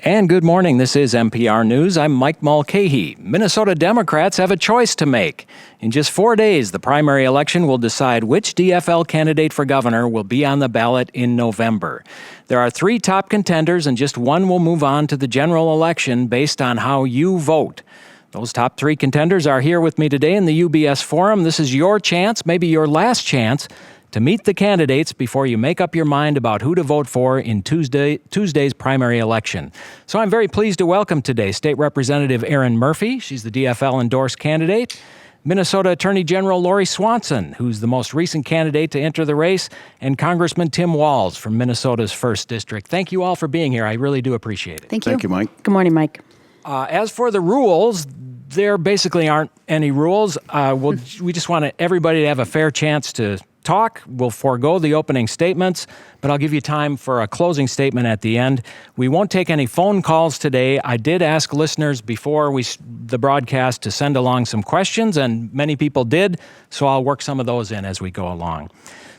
And good morning. This is MPR News. I'm Mike Mulcahy. Minnesota Democrats have a choice to make. In just 4 days, the primary election will decide which DFL candidate for governor will be on the ballot in November. There are 3 top contenders, and just one will move on to the general election based on how you vote. Those top 3 contenders are here with me today in the UBS Forum. This is your chance, maybe your last chance, to meet the candidates before you make up your mind about who to vote for in Tuesday's primary election. So I'm very pleased to welcome today State Representative Erin Murphy. She's the DFL endorsed candidate. Minnesota Attorney General Lori Swanson, who's the most recent candidate to enter the race, and Congressman Tim Walz from Minnesota's 1st District. Thank you all for being here. I really do appreciate it. Thank you. Thank you, Mike. Good morning, Mike. As for the rules, there basically aren't any rules. We just want everybody to have a fair chance to talk. We'll forego the opening statements, but I'll give you time for a closing statement at the end. We won't take any phone calls today. I did ask listeners before the broadcast to send along some questions, and many people did, so I'll work some of those in as we go along.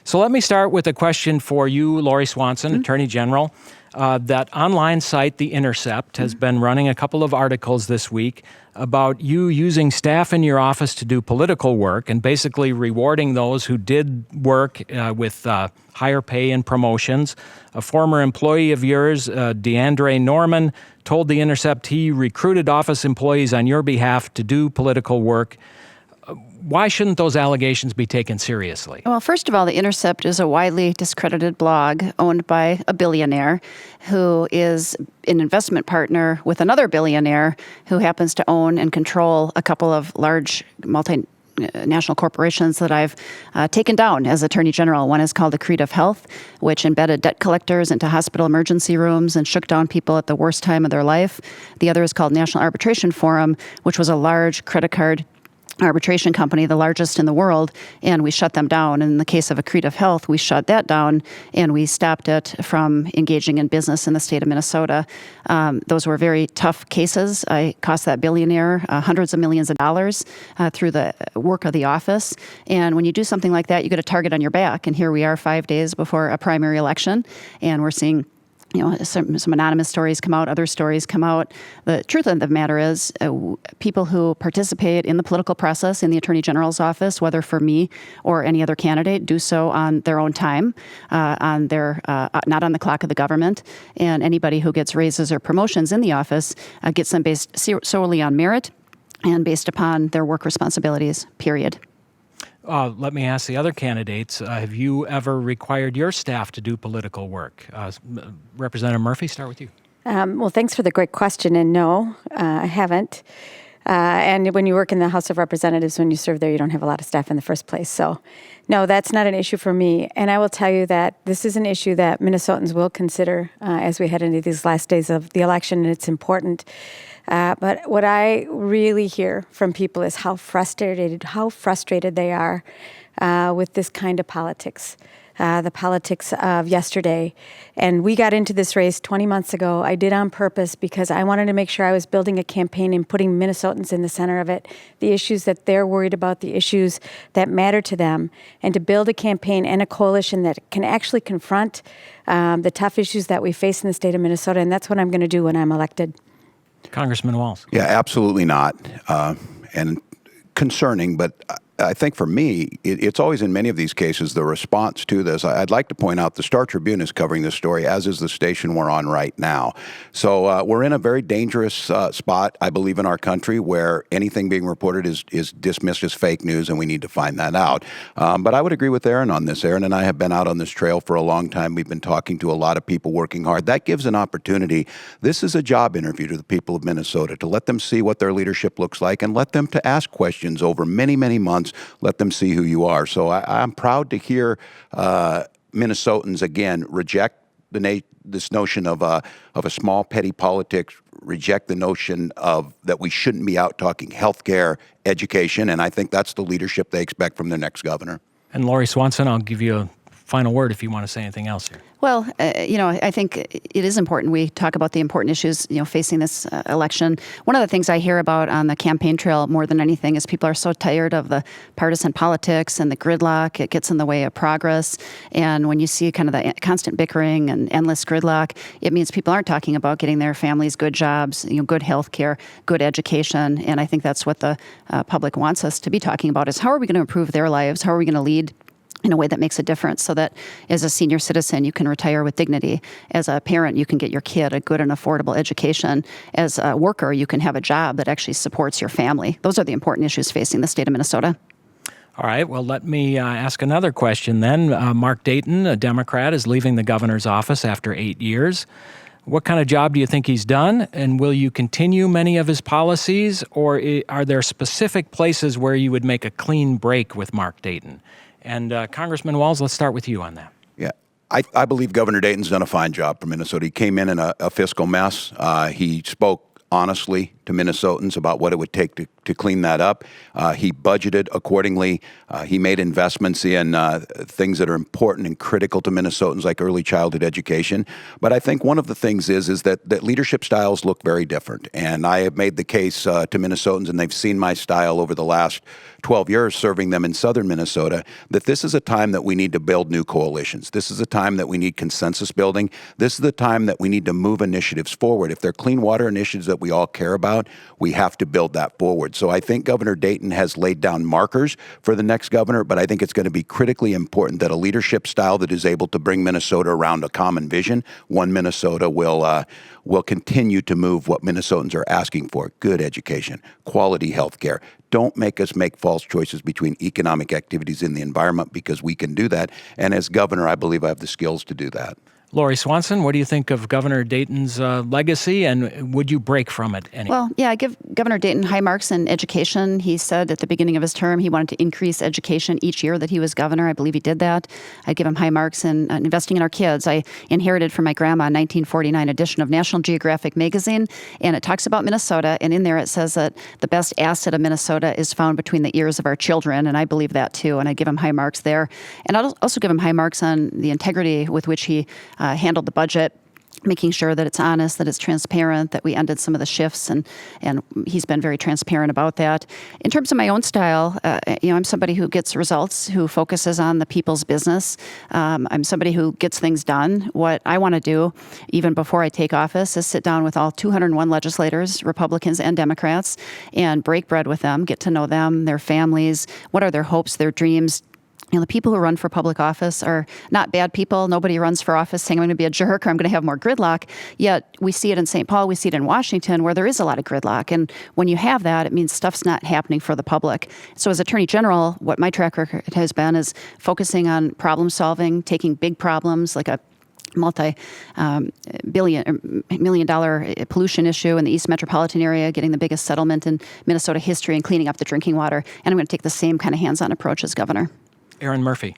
So let me start with a question for you, Lori Swanson, Attorney General. That online site, The Intercept, has been running a couple of articles this week about you using staff in your office to do political work and basically rewarding those who did work with higher pay and promotions. A former employee of yours, DeAndre Norman, told The Intercept he recruited office employees on your behalf to do political work. Why shouldn't those allegations be taken seriously? Well, first of all, The Intercept is a widely discredited blog owned by a billionaire who is an investment partner with another billionaire who happens to own and control a couple of large multinational corporations that I've taken down as Attorney General. One is called Accretive Health, which embedded debt collectors into hospital emergency rooms and shook down people at the worst time of their life. The other is called National Arbitration Forum, which was a large credit card arbitration company, the largest in the world, and we shut them down. In the case of Accretive Health, we shut that down and we stopped it from engaging in business in the state of Minnesota. Those were very tough cases. I cost that billionaire hundreds of millions of dollars through the work of the office. And when you do something like that, you get a target on your back. And here we are 5 days before a primary election, and we're seeing some anonymous stories come out, other stories come out. The truth of the matter is people who participate in the political process in the Attorney General's office, whether for me or any other candidate, do so on their own time, not on the clock of the government. And anybody who gets raises or promotions in the office gets them based solely on merit and based upon their work responsibilities, period. Let me ask the other candidates, have you ever required your staff to do political work? Representative Murphy, start with you. Well, thanks for the great question. And no, I haven't. And when you work in the House of Representatives, when you serve there, you don't have a lot of staff in the first place. So no, that's not an issue for me. And I will tell you that this is an issue that Minnesotans will consider as we head into these last days of the election, and it's important. But what I really hear from people is how frustrated they are with this kind of politics, the politics of yesterday. And we got into this race 20 months ago. I did on purpose because I wanted to make sure I was building a campaign and putting Minnesotans in the center of it, the issues that they're worried about, the issues that matter to them, and to build a campaign and a coalition that can actually confront the tough issues that we face in the state of Minnesota. And that's what I'm going to do when I'm elected. Congressman Walz. Yeah, absolutely not. And concerning, but I think for me, it's always in many of these cases the response to this. I'd like to point out the Star Tribune is covering this story, as is the station we're on right now. So we're in a very dangerous spot, I believe, in our country where anything being reported is dismissed as fake news, and we need to find that out. But I would agree with Erin on this. Erin and I have been out on this trail for a long time. We've been talking to a lot of people working hard. That gives an opportunity. This is a job interview to the people of Minnesota, to let them see what their leadership looks like and let them to ask questions over many, many months. Let them see who you are. So I'm proud to hear Minnesotans again reject this notion of a small petty politics, reject the notion of that we shouldn't be out talking healthcare, education, and I think that's the leadership they expect from their next governor. And Lori Swanson, I'll give you a final word if you want to say anything else here. Well, I think it is important we talk about the important issues, facing this election. One of the things I hear about on the campaign trail more than anything is people are so tired of the partisan politics and the gridlock. It gets in the way of progress. And when you see kind of the constant bickering and endless gridlock, it means people aren't talking about getting their families good jobs, good health care, good education. And I think that's what the public wants us to be talking about is how are we going to improve their lives? How are we going to lead in a way that makes a difference so that as a senior citizen, you can retire with dignity. As a parent, you can get your kid a good and affordable education. As a worker, you can have a job that actually supports your family. Those are the important issues facing the state of Minnesota. All right, well, let me ask another question then. Mark Dayton, a Democrat, is leaving the governor's office after 8 years. What kind of job do you think he's done? And will you continue many of his policies? Or are there specific places where you would make a clean break with Mark Dayton? And Congressman Walz, let's start with you on that. Yeah, I believe Governor Dayton's done a fine job for Minnesota. He came in a fiscal mess. He spoke honestly to Minnesotans about what it would take to clean that up. He budgeted accordingly. He made investments in things that are important and critical to Minnesotans, like early childhood education. But I think one of the things is that leadership styles look very different. And I have made the case to Minnesotans, and they've seen my style over the last 12 years serving them in southern Minnesota, that this is a time that we need to build new coalitions. This is a time that we need consensus building. This is the time that we need to move initiatives forward. If they're clean water initiatives that we all care about, we have to build that forward. So I think Governor Dayton has laid down markers for the next governor, but I think it's going to be critically important that a leadership style that is able to bring Minnesota around a common vision, one Minnesota will continue to move what Minnesotans are asking for: good education, quality health care. Don't make us make false choices between economic activities and the environment, because we can do that. And as governor, I believe I have the skills to do that. Lori Swanson, what do you think of Governor Dayton's legacy, and would you break from it anyway? Well, yeah, I give Governor Dayton high marks in education. He said at the beginning of his term he wanted to increase education each year that he was governor. I believe he did that. I give him high marks in investing in our kids. I inherited from my grandma a 1949 edition of National Geographic magazine, and it talks about Minnesota, and in there it says that the best asset of Minnesota is found between the ears of our children, and I believe that too, and I give him high marks there. And I'll also give him high marks on the integrity with which he handled the budget, making sure that it's honest, that it's transparent, that we ended some of the shifts, and he's been very transparent about that. In terms of my own style, I'm somebody who gets results, who focuses on the people's business. I'm somebody who gets things done. What I want to do, even before I take office, is sit down with all 201 legislators, Republicans and Democrats, and break bread with them, get to know them, their families, what are their hopes, their dreams. The people who run for public office are not bad people. Nobody runs for office saying I'm going to be a jerk or I'm going to have more gridlock. Yet we see it in St. Paul, we see it in Washington, where there is a lot of gridlock. And when you have that, it means stuff's not happening for the public. So as Attorney General, what my track record has been is focusing on problem solving, taking big problems like a multi-million-dollar pollution issue in the East Metropolitan area, getting the biggest settlement in Minnesota history and cleaning up the drinking water. And I'm going to take the same kind of hands-on approach as governor. Erin Murphy.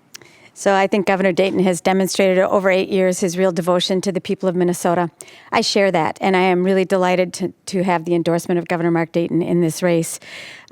So I think Governor Dayton has demonstrated over 8 years his real devotion to the people of Minnesota. I share that, and I am really delighted to have the endorsement of Governor Mark Dayton in this race.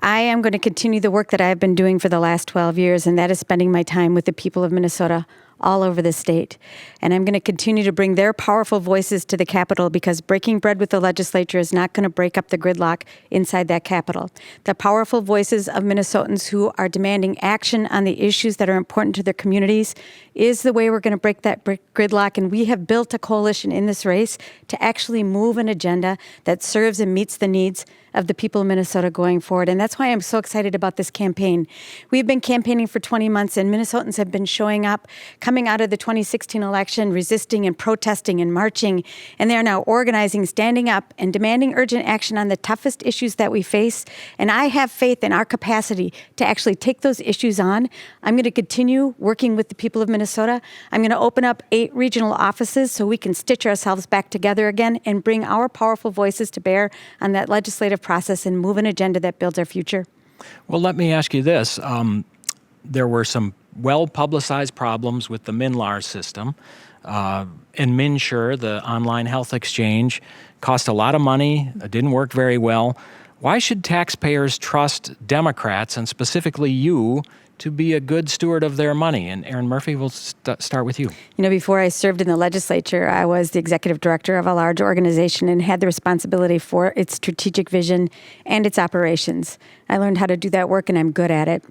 I am going to continue the work that I've been doing for the last 12 years, and that is spending my time with the people of Minnesota all over the state. And I'm going to continue to bring their powerful voices to the Capitol, because breaking bread with the legislature is not going to break up the gridlock inside that Capitol. The powerful voices of Minnesotans who are demanding action on the issues that are important to their communities is the way we're going to break that gridlock. And we have built a coalition in this race to actually move an agenda that serves and meets the needs of the people of Minnesota going forward. And that's why I'm so excited about this campaign. We've been campaigning for 20 months, and Minnesotans have been showing up, coming out of the 2016 election, resisting and protesting and marching. And they are now organizing, standing up, and demanding urgent action on the toughest issues that we face. And I have faith in our capacity to actually take those issues on. I'm going to continue working with the people of Minnesota. I'm going to open up 8 regional offices so we can stitch ourselves back together again and bring our powerful voices to bear on that legislative process and move an agenda that builds our future. Well, let me ask you this. There were some well-publicized problems with the MNLAR system. And MNsure, the online health exchange, cost a lot of money. It didn't work very well. Why should taxpayers trust Democrats, and specifically you, to be a good steward of their money? And Erin Murphy, we'll start with you. You know, before I served in the legislature, I was the executive director of a large organization and had the responsibility for its strategic vision and its operations. I learned how to do that work, and I'm good at it.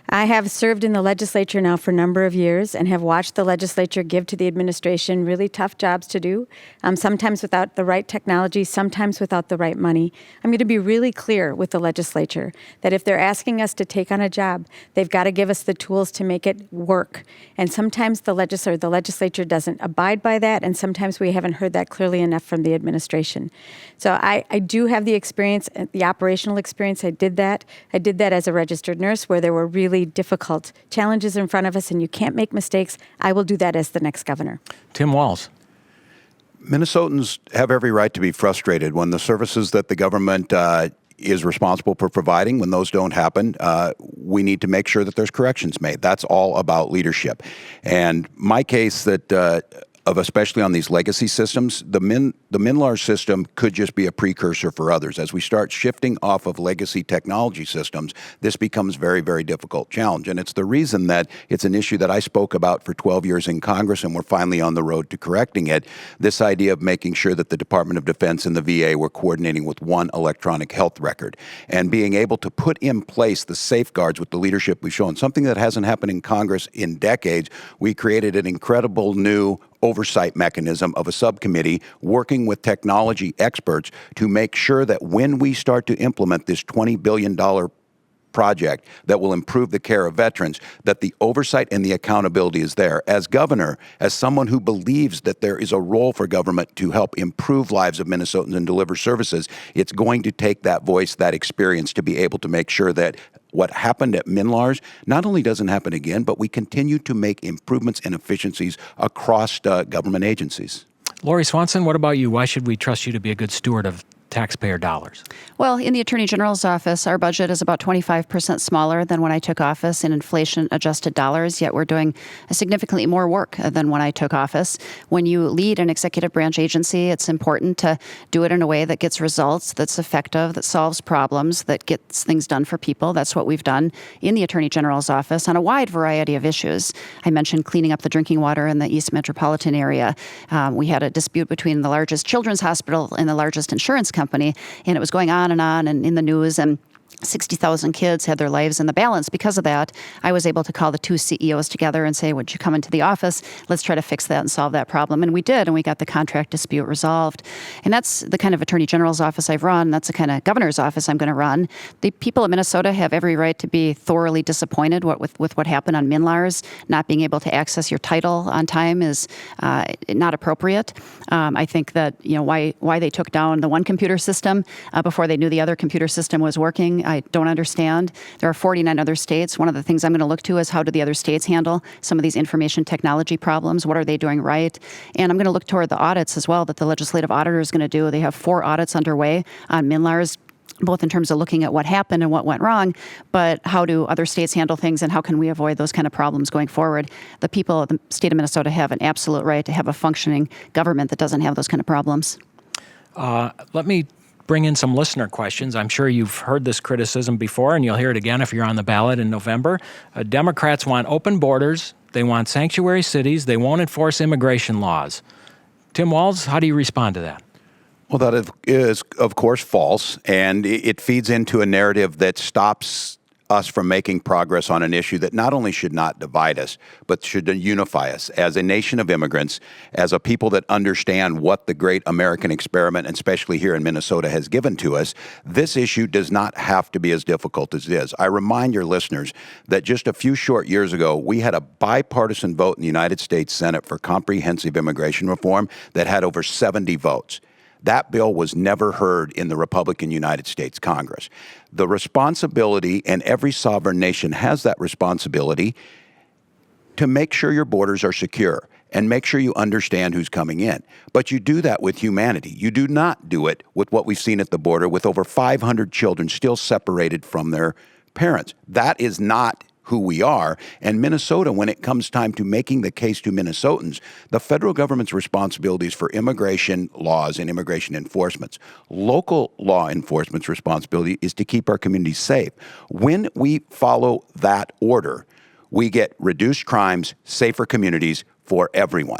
I have served in the legislature now for a number of years and have watched the legislature give to the administration really tough jobs to do, sometimes without the right technology, sometimes without the right money. I'm going to be really clear with the legislature that if they're asking us to take on a job, they've got to give us the tools to make it work. And sometimes the legislature doesn't abide by that, and sometimes we haven't heard that clearly enough from the administration. So I do have the experience, the operational experience. I did that as a registered nurse where there were really difficult challenges in front of us, and you can't make mistakes. I will do that as the next governor. Tim Walz. Minnesotans have every right to be frustrated when the services that the government is responsible for providing, when those don't happen, we need to make sure that there's corrections made. That's all about leadership. And my case that especially on these legacy systems, the MNLARS system could just be a precursor for others. As we start shifting off of legacy technology systems, this becomes very, very difficult challenge. And it's the reason that it's an issue that I spoke about for 12 years in Congress, and we're finally on the road to correcting it. This idea of making sure that the Department of Defense and the VA were coordinating with one electronic health record and being able to put in place the safeguards with the leadership we've shown, something that hasn't happened in Congress in decades. We created an incredible new oversight mechanism of a subcommittee working with technology experts to make sure that when we start to implement this $20 billion project that will improve the care of veterans, that the oversight and the accountability is there. As governor, as someone who believes that there is a role for government to help improve lives of Minnesotans and deliver services, it's going to take that voice, that experience to be able to make sure that what happened at MNLARS not only doesn't happen again, but we continue to make improvements and efficiencies across government agencies. Lori Swanson, what about you? Why should we trust you to be a good steward of taxpayer dollars? Well, in the Attorney General's office, our budget is about 25% smaller than when I took office in inflation-adjusted dollars, yet we're doing significantly more work than when I took office. When you lead an executive branch agency, it's important to do it in a way that gets results, that's effective, that solves problems, that gets things done for people. That's what we've done in the Attorney General's office on a wide variety of issues. I mentioned cleaning up the drinking water in the East Metropolitan area. We had a dispute between the largest children's hospital and the largest insurance company, and it was going on and in the news, and 60,000 kids had their lives in the balance because of that. I was able to call the two CEOs together and say, would you come into the office? Let's try to fix that and solve that problem. And we did, and we got the contract dispute resolved. And that's the kind of Attorney General's office I've run. That's the kind of governor's office I'm going to run. The people of Minnesota have every right to be thoroughly disappointed with what happened on MNLARS. Not being able to access your title on time is not appropriate. I think that why they took down the one computer system before they knew the other computer system was working, I don't understand. There are 49 other states. One of the things I'm going to look to is how do the other states handle some of these information technology problems? What are they doing right? And I'm going to look toward the audits as well that the legislative auditor is going to do. They have 4 audits underway on MNLARS, both in terms of looking at what happened and what went wrong, but how do other states handle things and how can we avoid those kind of problems going forward? The people of the state of Minnesota have an absolute right to have a functioning government that doesn't have those kind of problems. Let me bring in some listener questions. I'm sure you've heard this criticism before, and you'll hear it again if you're on the ballot in November. Democrats want open borders. They want sanctuary cities. They won't enforce immigration laws. Tim Walz, how do you respond to that? Well, that is, of course, false, and it feeds into a narrative that stops us from making progress on an issue that not only should not divide us, but should unify us as a nation of immigrants, as a people that understand what the great American experiment, and especially here in Minnesota, has given to us. This issue does not have to be as difficult as it is. I remind your listeners that just a few short years ago, we had a bipartisan vote in the United States Senate for comprehensive immigration reform that had over 70 votes. That bill was never heard in the Republican United States Congress. The responsibility, and every sovereign nation has that responsibility, to make sure your borders are secure and make sure you understand who's coming in. But you do that with humanity. You do not do it with what we've seen at the border with over 500 children still separated from their parents. That is not who we are. And Minnesota, when it comes time to making the case to Minnesotans, the federal government's responsibilities for immigration laws and immigration enforcements. Local law enforcement's responsibility is to keep our communities safe. When we follow that order, we get reduced crimes, safer communities for everyone.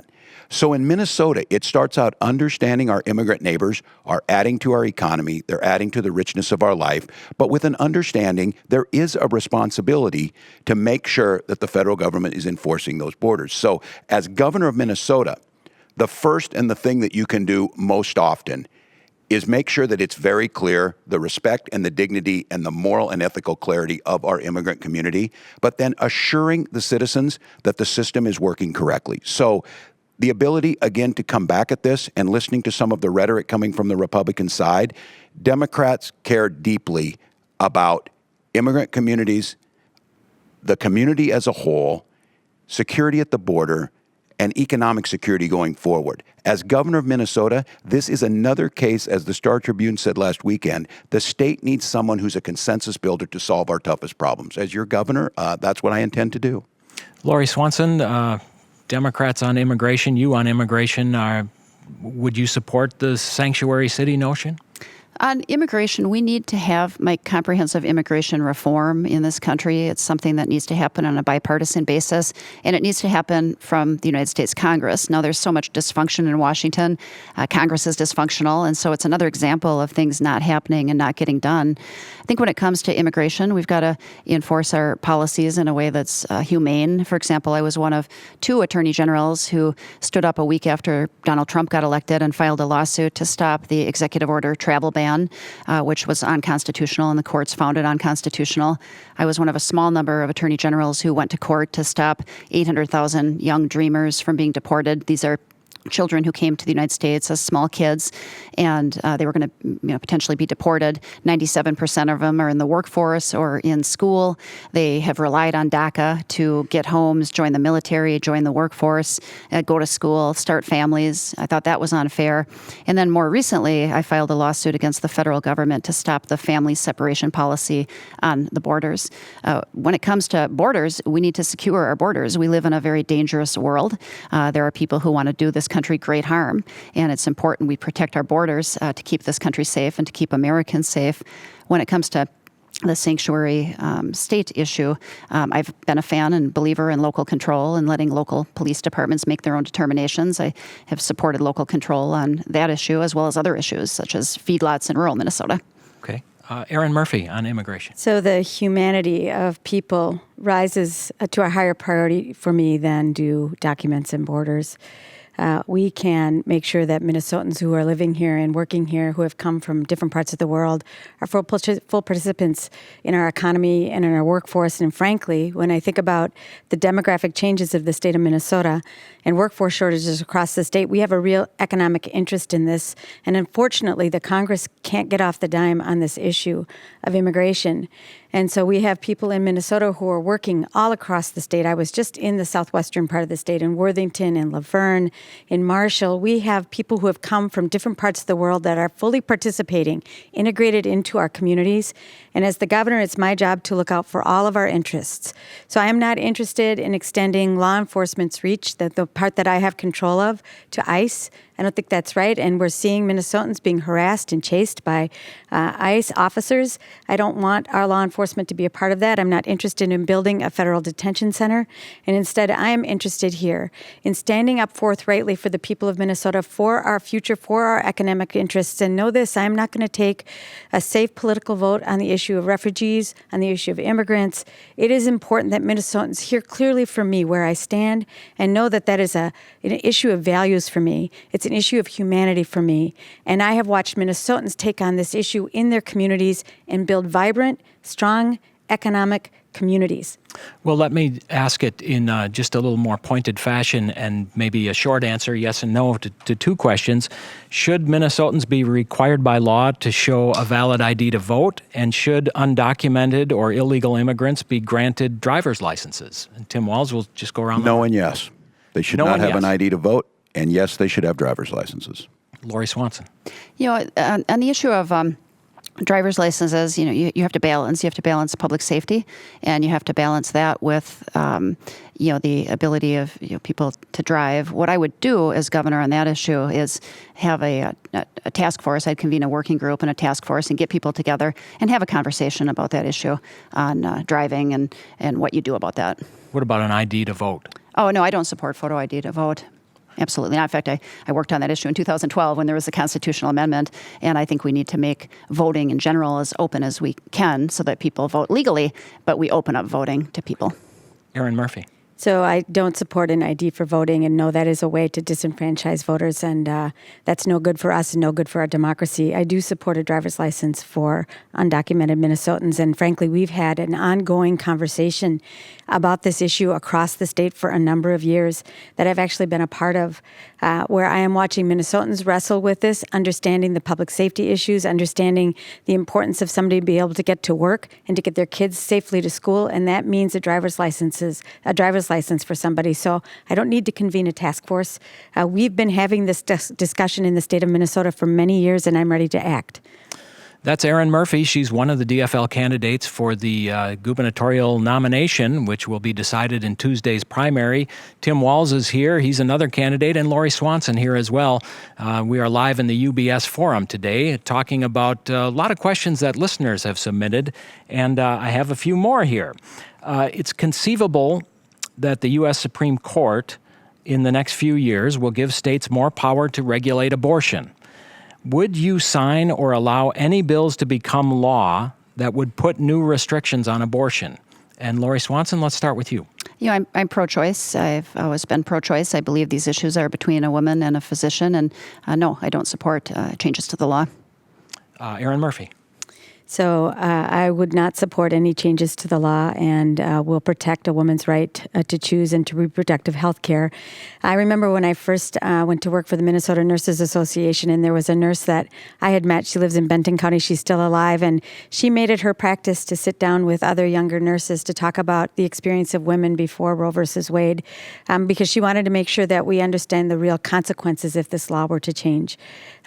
So in Minnesota, it starts out understanding our immigrant neighbors are adding to our economy, they're adding to the richness of our life, but with an understanding there is a responsibility to make sure that the federal government is enforcing those borders. So as governor of Minnesota, the first and the thing that you can do most often is make sure that it's very clear the respect and the dignity and the moral and ethical clarity of our immigrant community, but then assuring the citizens that the system is working correctly. So the ability, again, to come back at this and listening to some of the rhetoric coming from the Republican side, Democrats care deeply about immigrant communities, the community as a whole, security at the border, and economic security going forward. As governor of Minnesota, this is another case, as the Star Tribune said last weekend, the state needs someone who's a consensus builder to solve our toughest problems. As your governor, that's what I intend to do. Lori Swanson, Democrats on immigration, you on immigration, would you support the sanctuary city notion? On immigration, we need to have comprehensive immigration reform in this country. It's something that needs to happen on a bipartisan basis, and it needs to happen from the United States Congress. Now, there's so much dysfunction in Washington. Congress is dysfunctional, and so it's another example of things not happening and not getting done. I think when it comes to immigration, we've got to enforce our policies in a way that's humane. For example, I was one of 2 attorney generals who stood up a week after Donald Trump got elected and filed a lawsuit to stop the executive order travel ban, which was unconstitutional, and the courts found it unconstitutional. I was one of a small number of attorney generals who went to court to stop 800,000 young dreamers from being deported. These are children who came to the United States as small kids, and they were going to potentially be deported. 97% of them are in the workforce or in school. They have relied on DACA to get homes, join the military, join the workforce, go to school, start families. I thought that was unfair. And then more recently, I filed a lawsuit against the federal government to stop the family separation policy on the borders. When it comes to borders, we need to secure our borders. We live in a very dangerous world. There are people who want to do this country great harm, and it's important we protect our borders to keep this country safe and to keep Americans safe. When it comes to the sanctuary state issue, I've been a fan and believer in local control and letting local police departments make their own determinations. I have supported local control on that issue as well as other issues such as feedlots in rural Minnesota. Okay. Erin Murphy on immigration. So the humanity of people rises to a higher priority for me than do documents and borders. We can make sure that Minnesotans who are living here and working here, who have come from different parts of the world, are full participants in our economy and in our workforce. And frankly, when I think about the demographic changes of the state of Minnesota and workforce shortages across the state, we have a real economic interest in this. And unfortunately, the Congress can't get off the dime on this issue of immigration. And so we have people in Minnesota who are working all across the state. I was just in the southwestern part of the state, in Worthington, in Laverne, in Marshall. We have people who have come from different parts of the world that are fully participating, integrated into our communities. And as the governor, it's my job to look out for all of our interests. So I am not interested in extending law enforcement's reach, the part that I have control of, to ICE. I don't think that's right. And we're seeing Minnesotans being harassed and chased by ICE officers. I don't want our law enforcement to be a part of that. I'm not interested in building a federal detention center. And instead, I am interested here in standing up forthrightly for the people of Minnesota, for our future, for our economic interests. And know this, I'm not going to take a safe political vote on the issue of refugees, on the issue of immigrants. It is important that Minnesotans hear clearly from me where I stand and know that that is an issue of values for me. It's an issue of humanity for me. And I have watched Minnesotans take on this issue in their communities and build vibrant, strong economic communities. Well, let me ask it in just a little more pointed fashion and maybe a short answer, yes and no, to 2 questions. Should Minnesotans be required by law to show a valid ID to vote? And should undocumented or illegal immigrants be granted driver's licenses? And Tim Walz will just go around. No and yes. They should not have an ID to vote. And yes, they should have driver's licenses. Lori Swanson. On the issue of driver's licenses, you have to balance. You have to balance public safety, and you have to balance that with, the ability of people to drive. What I would do as governor on that issue is have a task force. I'd convene a working group and a task force and get people together and have a conversation about that issue on driving and what you do about that. What about an ID to vote? Oh, no, I don't support photo ID to vote. Absolutely not. In fact, I worked on that issue in 2012 when there was a constitutional amendment, and I think we need to make voting in general as open as we can so that people vote legally, but we open up voting to people. Erin Murphy. So I don't support an ID for voting and know that is a way to disenfranchise voters, and that's no good for us and no good for our democracy. I do support a driver's license for undocumented Minnesotans, and frankly, we've had an ongoing conversation about this issue across the state for a number of years that I've actually been a part of, where I am watching Minnesotans wrestle with this, understanding the public safety issues, understanding the importance of somebody to be able to get to work and to get their kids safely to school, and that means a driver's license for somebody. So I don't need to convene a task force. We've been having this discussion in the state of Minnesota for many years, and I'm ready to act. That's Erin Murphy. She's one of the DFL candidates for the gubernatorial nomination, which will be decided in Tuesday's primary. Tim Walz is here. He's another candidate, and Lori Swanson here as well. We are live in the UBS Forum today talking about a lot of questions that listeners have submitted, and I have a few more here. It's conceivable that the U.S. Supreme Court in the next few years will give states more power to regulate abortion. Would you sign or allow any bills to become law that would put new restrictions on abortion? And Lori Swanson, let's start with you. I'm pro-choice. I've always been pro-choice. I believe these issues are between a woman and a physician, and no, I don't support changes to the law. Erin Murphy. So I would not support any changes to the law, and will protect a woman's right to choose and to reproductive health care. I remember when I first went to work for the Minnesota Nurses Association, and there was a nurse that I had met. She lives in Benton County. She's still alive, and she made it her practice to sit down with other younger nurses to talk about the experience of women before Roe versus Wade, because she wanted to make sure that we understand the real consequences if this law were to change.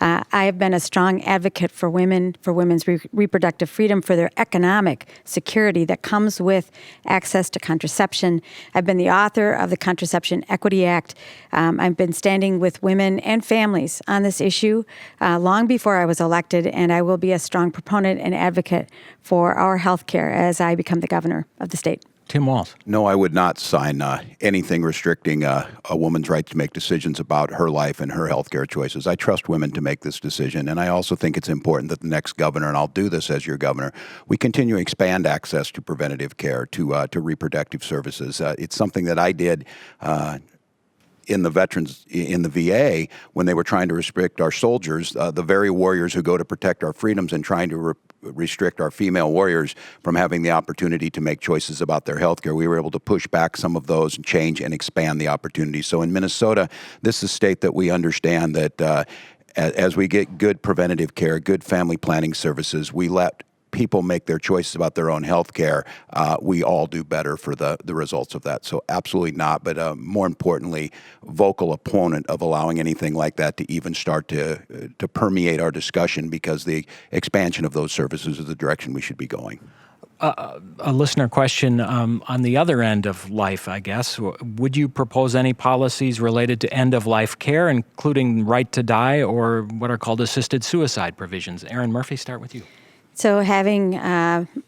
I have been a strong advocate for women, for women's reproductive freedom, for their economic security that comes with access to contraception. I've been the author of the Contraception Equity Act. I've been standing with women and families on this issue long before I was elected, and I will be a strong proponent and advocate for our health care as I become the governor of the state. Tim Walz. No, I would not sign anything restricting a woman's right to make decisions about her life and her health care choices. I trust women to make this decision, and I also think it's important that the next governor, and I'll do this as your governor, we continue to expand access to preventative care, to reproductive services. It's something that I did in the veterans, in the VA, when they were trying to restrict our soldiers, the very warriors who go to protect our freedoms, and trying to restrict our female warriors from having the opportunity to make choices about their health care. We were able to push back some of those and change and expand the opportunities. So in Minnesota, this is a state that we understand that as we get good preventative care, good family planning services, we let people make their choices about their own health care, we all do better for the results of that. So absolutely not, but more importantly, vocal opponent of allowing anything like that to even start to permeate our discussion, because the expansion of those services is the direction we should be going. A listener question on the other end of life, I guess. Would you propose any policies related to end-of-life care, including right to die or what are called assisted suicide provisions? Erin Murphy, start with you. So having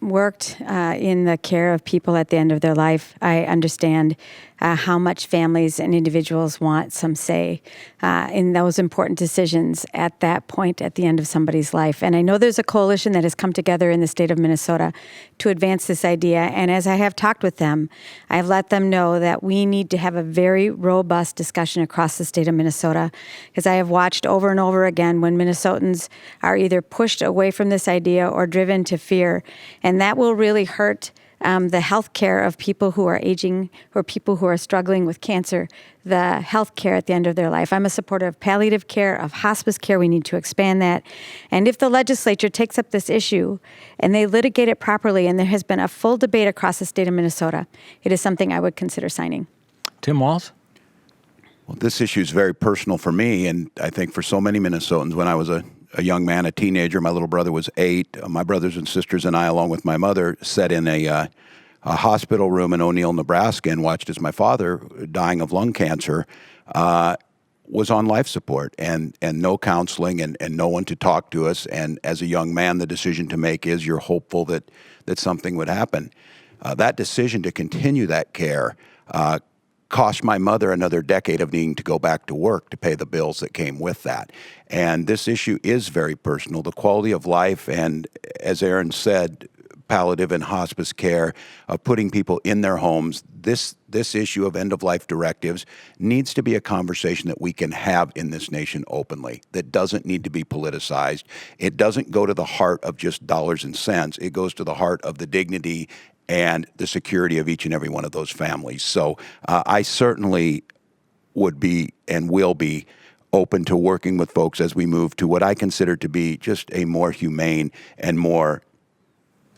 worked in the care of people at the end of their life, I understand how much families and individuals want some say in those important decisions at that point at the end of somebody's life. And I know there's a coalition that has come together in the state of Minnesota to advance this idea. And as I have talked with them, I've let them know that we need to have a very robust discussion across the state of Minnesota, because I have watched over and over again when Minnesotans are either pushed away from this idea or driven to fear. And that will really hurt the health care of people who are aging or people who are struggling with cancer, the health care at the end of their life. I'm a supporter of palliative care, of hospice care. We need to expand that. And if the legislature takes up this issue and they litigate it properly, and there has been a full debate across the state of Minnesota, it is something I would consider signing. Tim Walz? Well, this issue is very personal for me, and I think for so many Minnesotans. When I was a a young man, a teenager. My little brother was 8. My brothers and sisters and I, along with my mother, sat in a hospital room in O'Neill, Nebraska, and watched as my father, dying of lung cancer, was on life support and no counseling and no one to talk to us. And as a young man, the decision to make is you're hopeful that something would happen. That decision to continue that care cost my mother another decade of needing to go back to work to pay the bills that came with that. And this issue is very personal. The quality of life and, as Erin said, palliative and hospice care, of putting people in their homes, this issue of end-of-life directives needs to be a conversation that we can have in this nation openly, that doesn't need to be politicized. It doesn't go to the heart of just dollars and cents. It goes to the heart of the dignity and the security of each and every one of those families. So I certainly would be and will be open to working with folks as we move to what I consider to be just a more humane and more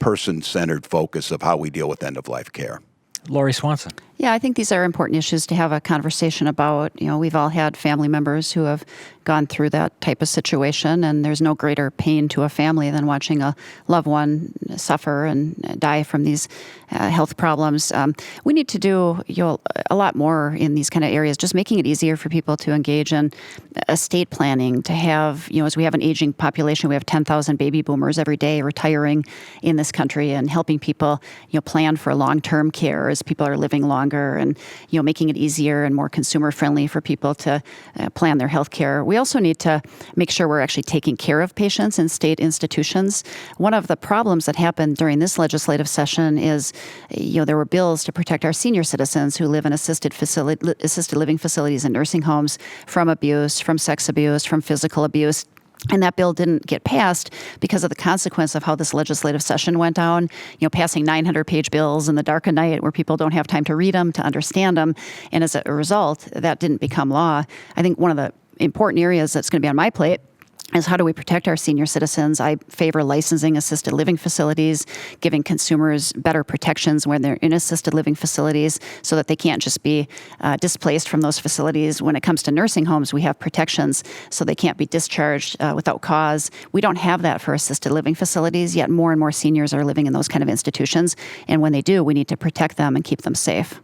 person-centered focus of how we deal with end-of-life care. Lori Swanson. Yeah, I think these are important issues to have a conversation about. You know, we've all had family members who have gone through that type of situation, and there's no greater pain to a family than watching a loved one suffer and die from these health problems. We need to do a lot more in these kind of areas, just making it easier for people to engage in estate planning, to have, as we have an aging population, we have 10,000 baby boomers every day retiring in this country, and helping people, plan for long-term care as people are living longer, and making it easier and more consumer friendly for people to plan their health care. We also need to make sure we're actually taking care of patients in state institutions. One of the problems that happened during this legislative session is, there were bills to protect our senior citizens who live in assisted living facilities and nursing homes from abuse, from sex abuse, from physical abuse. And that bill didn't get passed because of the consequence of how this legislative session went down, passing 900-page bills in the dark of night where people don't have time to read them, to understand them. And as a result, that didn't become law. I think one of the important areas that's going to be on my plate is how do we protect our senior citizens. I favor licensing assisted living facilities, giving consumers better protections when they're in assisted living facilities so that they can't just be displaced from those facilities. When it comes to nursing homes, we have protections so they can't be discharged without cause. We don't have that for assisted living facilities, yet more and more seniors are living in those kind of institutions. And when they do, we need to protect them and keep them safe.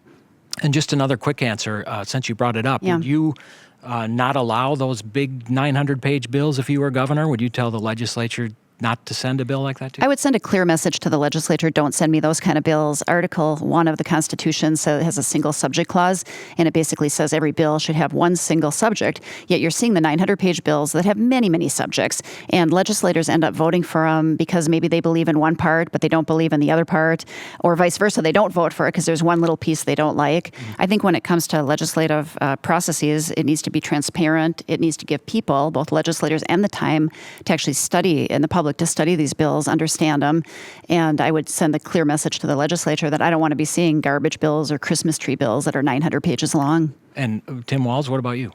And just another quick answer, since you brought it up, would you not allow those big 900-page bills if you were governor? Would you tell the legislature not to send a bill like that to you? I would send a clear message to the legislature, don't send me those kind of bills. Article 1 of the Constitution has a single subject clause, and it basically says every bill should have one single subject, yet you're seeing the 900-page bills that have many, many subjects, and legislators end up voting for them because maybe they believe in one part, but they don't believe in the other part, or vice versa, they don't vote for it because there's one little piece they don't like. I think when it comes to legislative processes, it needs to be transparent. It needs to give people, both legislators and the time, to actually study, and the public to study these bills, understand them. And I would send a clear message to the legislature that I don't want to be seeing garbage bills or Christmas tree bills that are 900 pages long. And Tim Walz, what about you?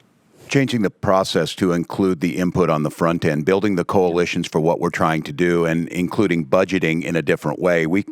Changing the process to include the input on the front end, building the coalitions for what we're trying to do, and including budgeting in a different way. We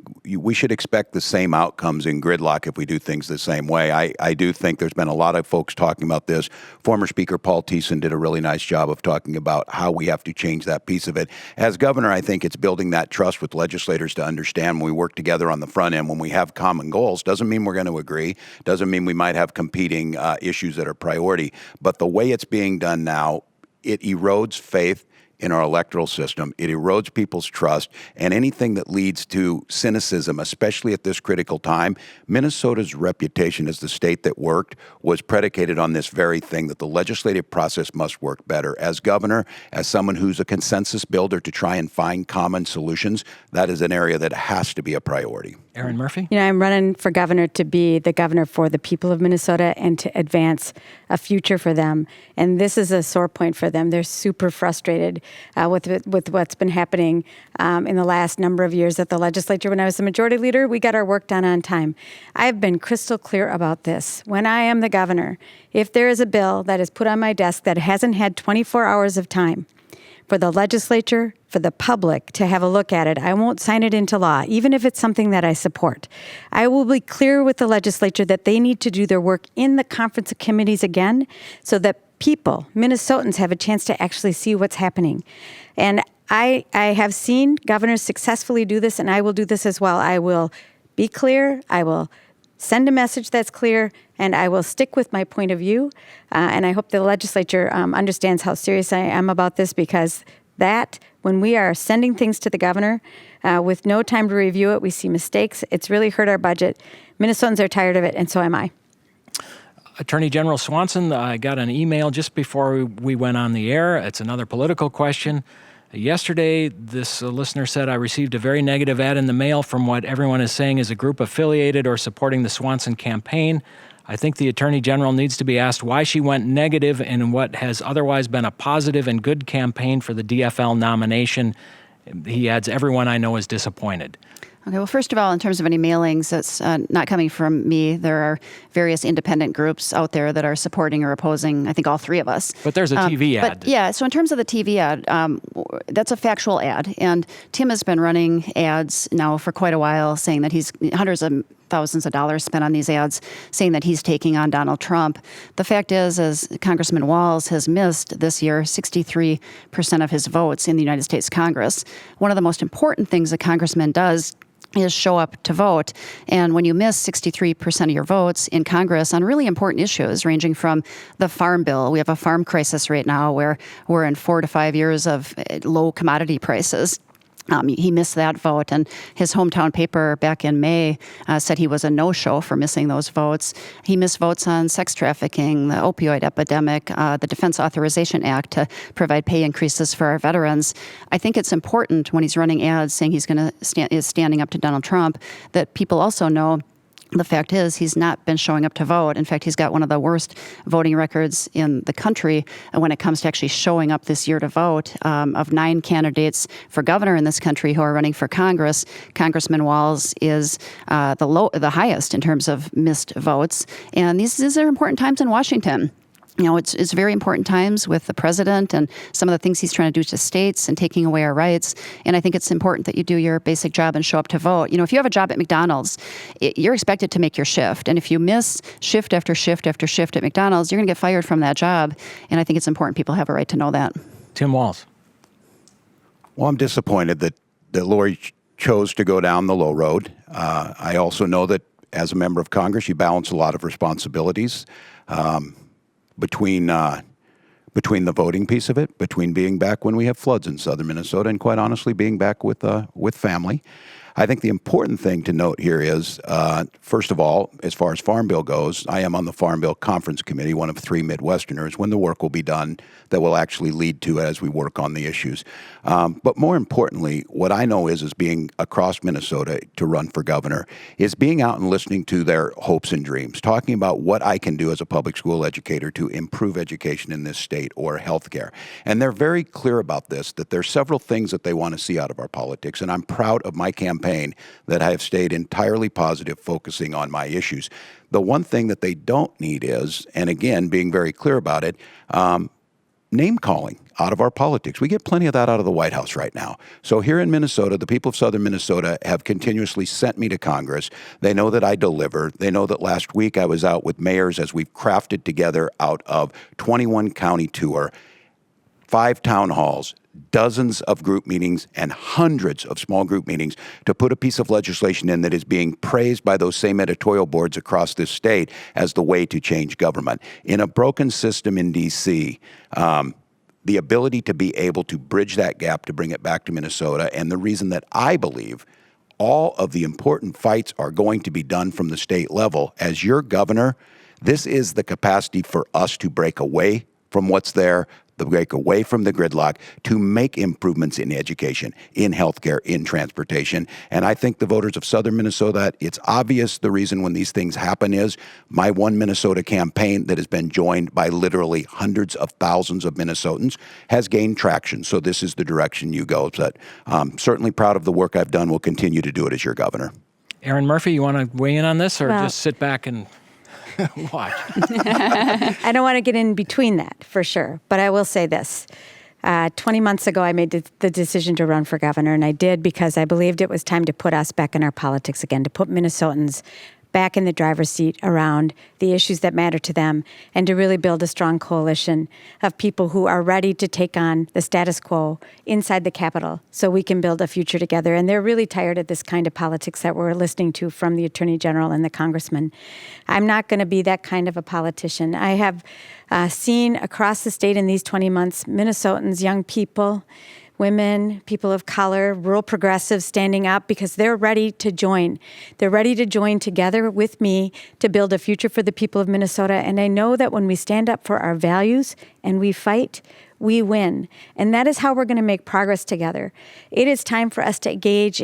should expect the same outcomes in gridlock if we do things the same way. I do think there's been a lot of folks talking about this. Former Speaker Paul Thiessen did a really nice job of talking about how we have to change that piece of it. As governor, I think it's building that trust with legislators to understand when we work together on the front end, when we have common goals, doesn't mean we're going to agree, doesn't mean we might have competing issues that are priority, but the way it's being done now, it erodes faith in our electoral system. It erodes people's trust, and anything that leads to cynicism, especially at this critical time. Minnesota's reputation as the state that worked was predicated on this very thing, that the legislative process must work better. As governor, as someone who's a consensus builder to try and find common solutions, that is an area that has to be a priority. Erin Murphy? I'm running for governor to be the governor for the people of Minnesota and to advance a future for them. And this is a sore point for them. They're super frustrated with what's been happening in the last number of years at the legislature. When I was the majority leader, we got our work done on time. I have been crystal clear about this. When I am the governor, if there is a bill that is put on my desk that hasn't had 24 hours of time for the legislature, for the public to have a look at it, I won't sign it into law, even if it's something that I support. I will be clear with the legislature that they need to do their work in the conference of committees again so that people, Minnesotans, have a chance to actually see what's happening. And I have seen governors successfully do this, and I will do this as well. I will be clear. I will send a message that's clear, and I will stick with my point of view. And I hope the legislature understands how serious I am about this, because when we are sending things to the governor with no time to review it, we see mistakes. It's really hurt our budget. Minnesotans are tired of it, and so am I. Attorney General Swanson, I got an email just before we went on the air. It's another political question. Yesterday, this listener said, I received a very negative ad in the mail from what everyone is saying is a group affiliated or supporting the Swanson campaign. I think the Attorney General needs to be asked why she went negative in what has otherwise been a positive and good campaign for the DFL nomination. He adds, everyone I know is disappointed. Okay, well, first of all, in terms of any mailings, that's not coming from me. There are various independent groups out there that are supporting or opposing, I think, all three of us. But there's a TV ad. But yeah, so in terms of the TV ad, that's a factual ad. And Tim has been running ads now for quite a while, saying that he's hundreds of thousands of dollars spent on these ads, saying that he's taking on Donald Trump. The fact is, as Congressman Walz has missed this year 63% of his votes in the United States Congress. One of the most important things a congressman does is show up to vote. And when you miss 63% of your votes in Congress on really important issues, ranging from the farm bill, we have a farm crisis right now where we're in 4 to 5 years of low commodity prices. He missed that vote, and his hometown paper back in May said he was a no-show for missing those votes. He missed votes on sex trafficking, the opioid epidemic, the Defense Authorization Act to provide pay increases for our veterans. I think it's important when he's running ads saying he's going to is standing up to Donald Trump that people also know. The fact is, he's not been showing up to vote. In fact, he's got one of the worst voting records in the country when it comes to actually showing up this year to vote. Of 9 candidates for governor in this country who are running for Congress, Congressman Walz is the highest in terms of missed votes. And these are important times in Washington. You know, it's very important times with the president and some of the things he's trying to do to states and taking away our rights. And I think it's important that you do your basic job and show up to vote. You know, if you have a job at McDonald's, you're expected to make your shift. And if you miss shift after shift after shift at McDonald's, you're going to get fired from that job. And I think it's important people have a right to know that. Tim Walz. Well, I'm disappointed that Lori chose to go down the low road. I also know that as a member of Congress, you balance a lot of responsibilities. Between the voting piece of it, between being back when we have floods in southern Minnesota, and quite honestly, being back with family. I think the important thing to note here is, first of all, as far as Farm Bill goes, I am on the Farm Bill Conference Committee, one of 3 Midwesterners, when the work will be done that will actually lead to it as we work on the issues. But more importantly, what I know is being across Minnesota to run for governor, is being out and listening to their hopes and dreams, talking about what I can do as a public school educator to improve education in this state or healthcare. And they're very clear about this, that there's several things that they want to see out of our politics, and I'm proud of my campaign that I have stayed entirely positive, focusing on my issues. The one thing that they don't need is, and again, being very clear about it, name calling out of our politics. We get plenty of that out of the White House right now. So here in Minnesota, the people of southern Minnesota have continuously sent me to Congress. They know that I deliver. They know that last week I was out with mayors as we've crafted together out of 21 county tour, 5 town halls, dozens of group meetings, and hundreds of small group meetings to put a piece of legislation in that is being praised by those same editorial boards across this state as the way to change government. In a broken system in D.C., the ability to be able to bridge that gap to bring it back to Minnesota, and the reason that I believe all of the important fights are going to be done from the state level. As your governor, this is the capacity for us to break away from what's there, to break away from the gridlock, to make improvements in education, in healthcare, in transportation. And I think the voters of southern Minnesota, it's obvious the reason when these things happen is my One Minnesota campaign that has been joined by literally hundreds of thousands of Minnesotans has gained traction. So this is the direction you go. But I'm certainly proud of the work I've done. We'll continue to do it as your governor. Erin Murphy, you want to weigh in on this, or just sit back and watch? I don't want to get in between that, for sure. But I will say this. 20 months ago, I made the decision to run for governor, and I did because I believed it was time to put us back in our politics again, to put Minnesotans back in the driver's seat around the issues that matter to them, and to really build a strong coalition of people who are ready to take on the status quo inside the Capitol so we can build a future together. And they're really tired of this kind of politics that we're listening to from the Attorney General and the Congressman. I'm not going to be that kind of a politician. I have seen across the state in these 20 months, Minnesotans, young people, women, people of color, rural progressives standing up because they're ready to join. They're ready to join together with me to build a future for the people of Minnesota. And I know that when we stand up for our values and we fight, we win. And that is how we're going to make progress together. It is time for us to engage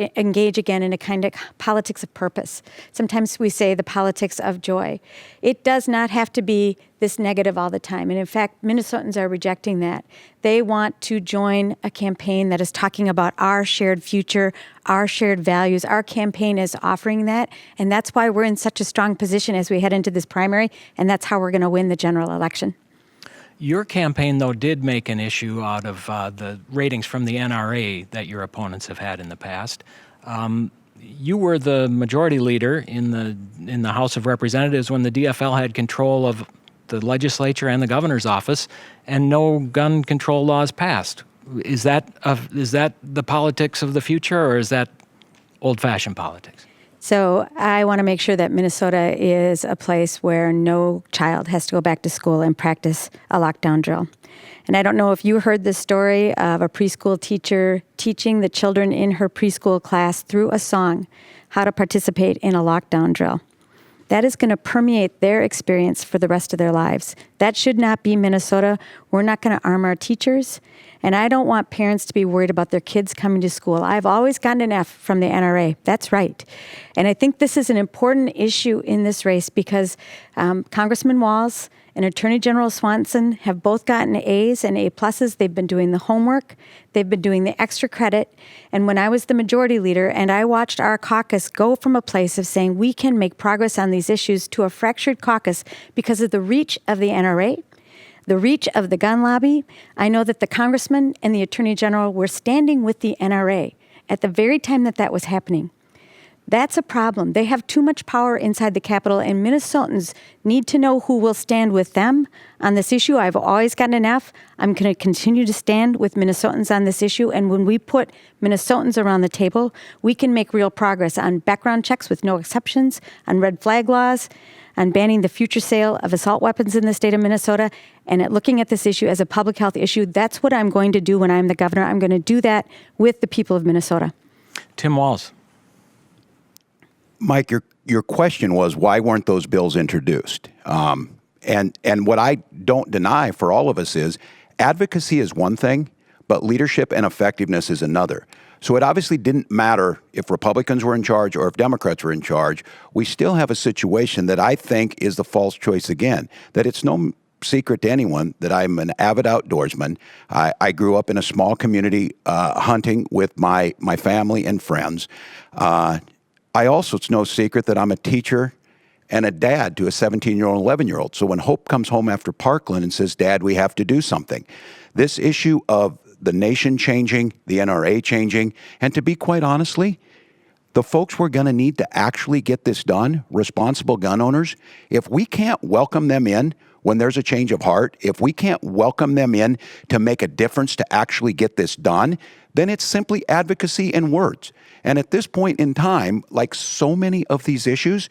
again in a kind of politics of purpose. Sometimes we say the politics of joy. It does not have to be this negative all the time. And in fact, Minnesotans are rejecting that. They want to join a campaign that is talking about our shared future, our shared values. Our campaign is offering that. And that's why we're in such a strong position as we head into this primary. And that's how we're going to win the general election. Your campaign, though, did make an issue out of the ratings from the NRA that your opponents have had in the past. You were the majority leader in the House of Representatives when the DFL had control of the legislature and the governor's office, and no gun control laws passed. Is that the politics of the future, or is that old-fashioned politics? So I want to make sure that Minnesota is a place where no child has to go back to school and practice a lockdown drill. And I don't know if you heard the story of a preschool teacher teaching the children in her preschool class through a song how to participate in a lockdown drill. That is going to permeate their experience for the rest of their lives. That should not be Minnesota. We're not going to arm our teachers. And I don't want parents to be worried about their kids coming to school. I've always gotten an F from the NRA. That's right. And I think this is an important issue in this race because Congressman Walz and Attorney General Swanson have both gotten A's and A pluses. They've been doing the homework. They've been doing the extra credit. And when I was the majority leader and I watched our caucus go from a place of saying we can make progress on these issues to a fractured caucus because of the reach of the NRA, the reach of the gun lobby, I know that the congressman and the attorney general were standing with the NRA at the very time that that was happening. That's a problem. They have too much power inside the Capitol, and Minnesotans need to know who will stand with them on this issue. I've always gotten an F. I'm going to continue to stand with Minnesotans on this issue, and when we put Minnesotans around the table, we can make real progress on background checks with no exceptions, on red flag laws, on banning the future sale of assault weapons in the state of Minnesota, and at looking at this issue as a public health issue. That's what I'm going to do when I'm the governor. I'm going to do that with the people of Minnesota. Tim Walz. Mike, your question was, why weren't those bills introduced? And what I don't deny for all of us is advocacy is one thing, but leadership and effectiveness is another. So it obviously didn't matter if Republicans were in charge or if Democrats were in charge. We still have a situation that I think is the false choice again, that it's no secret to anyone that I'm an avid outdoorsman. I grew up in a small community hunting with my family and friends. It's no secret that I'm a teacher and a dad to a 17-year-old and 11-year-old. So when Hope comes home after Parkland and says, Dad, we have to do something, this issue of the nation changing, the NRA changing, and to be quite honestly, the folks we're going to need to actually get this done, responsible gun owners, if we can't welcome them in when there's a change of heart, if we can't welcome them in to make a difference to actually get this done, then it's simply advocacy and words. And at this point in time, like so many of these issues,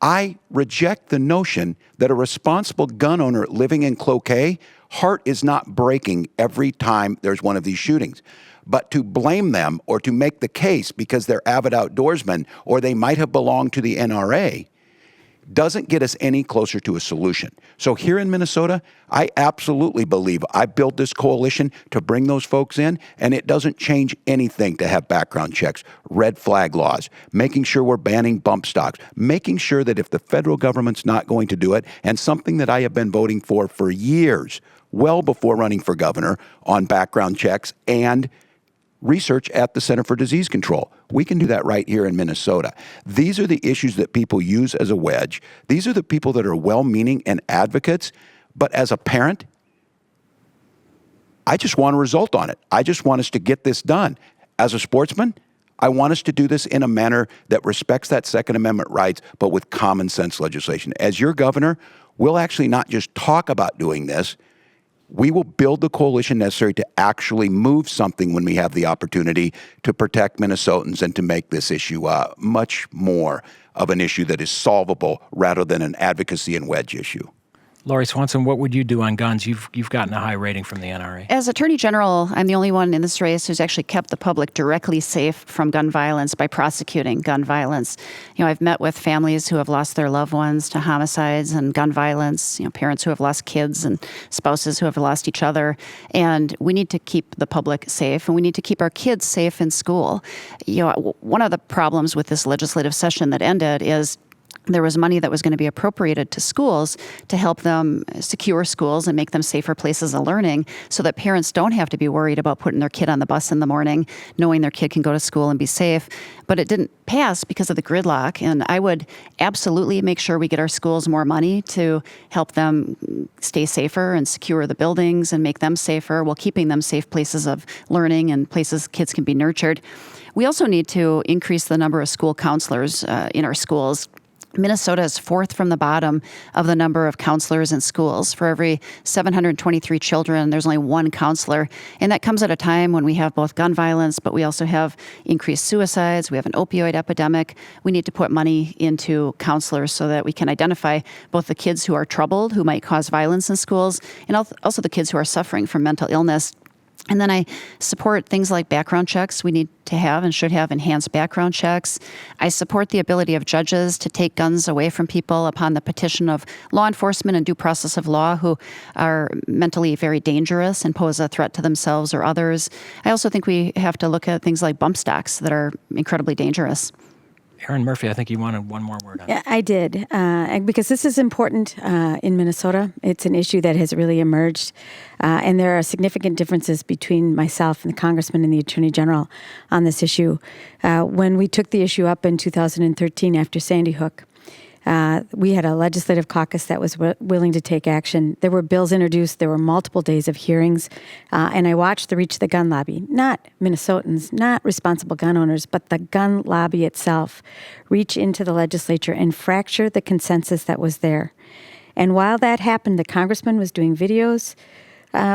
I reject the notion that a responsible gun owner living in Cloquet, heart is not breaking every time there's one of these shootings. But to blame them or to make the case because they're avid outdoorsmen or they might have belonged to the NRA doesn't get us any closer to a solution. So here in Minnesota, I absolutely believe I built this coalition to bring those folks in, and it doesn't change anything to have background checks, red flag laws, making sure we're banning bump stocks, making sure that if the federal government's not going to do it, and something that I have been voting for years, well before running for governor, on background checks and research at the Center for Disease Control. We can do that right here in Minnesota. These are the issues that people use as a wedge. These are the people that are well-meaning and advocates, but as a parent, I just want a result on it. I just want us to get this done. As a sportsman, I want us to do this in a manner that respects that Second Amendment rights, but with common sense legislation. As your governor, we'll actually not just talk about doing this. We will build the coalition necessary to actually move something when we have the opportunity to protect Minnesotans and to make this issue much more of an issue that is solvable rather than an advocacy and wedge issue. Lori Swanson, what would you do on guns? You've gotten a high rating from the NRA. As Attorney General, I'm the only one in this race who's actually kept the public directly safe from gun violence by prosecuting gun violence. I've met with families who have lost their loved ones to homicides and gun violence, parents who have lost kids and spouses who have lost each other. And we need to keep the public safe, and we need to keep our kids safe in school. One of the problems with this legislative session that ended is there was money that was going to be appropriated to schools to help them secure schools and make them safer places of learning so that parents don't have to be worried about putting their kid on the bus in the morning, knowing their kid can go to school and be safe. But it didn't pass because of the gridlock. And I would absolutely make sure we get our schools more money to help them stay safer and secure the buildings and make them safer while keeping them safe places of learning and places kids can be nurtured. We also need to increase the number of school counselors in our schools. Minnesota is fourth from the bottom of the number of counselors in schools. For every 723 children, there's only one counselor. And that comes at a time when we have both gun violence, but we also have increased suicides. We have an opioid epidemic. We need to put money into counselors so that we can identify both the kids who are troubled, who might cause violence in schools, and also the kids who are suffering from mental illness. And then I support things like background checks. We need to have and should have enhanced background checks. I support the ability of judges to take guns away from people upon the petition of law enforcement and due process of law who are mentally very dangerous and pose a threat to themselves or others. I also think we have to look at things like bump stocks that are incredibly dangerous. Erin Murphy, I think you wanted one more word on Yeah, I did, because this is important in Minnesota. It's an issue that has really emerged, and there are significant differences between myself and the congressman and the attorney general on this issue. When we took the issue up in 2013 after Sandy Hook, we had a legislative caucus that was willing to take action. There were bills introduced. There were multiple days of hearings. And I watched the reach of the gun lobby, not Minnesotans, not responsible gun owners, but the gun lobby itself reach into the legislature and fracture the consensus that was there. And while that happened, the congressman was doing videos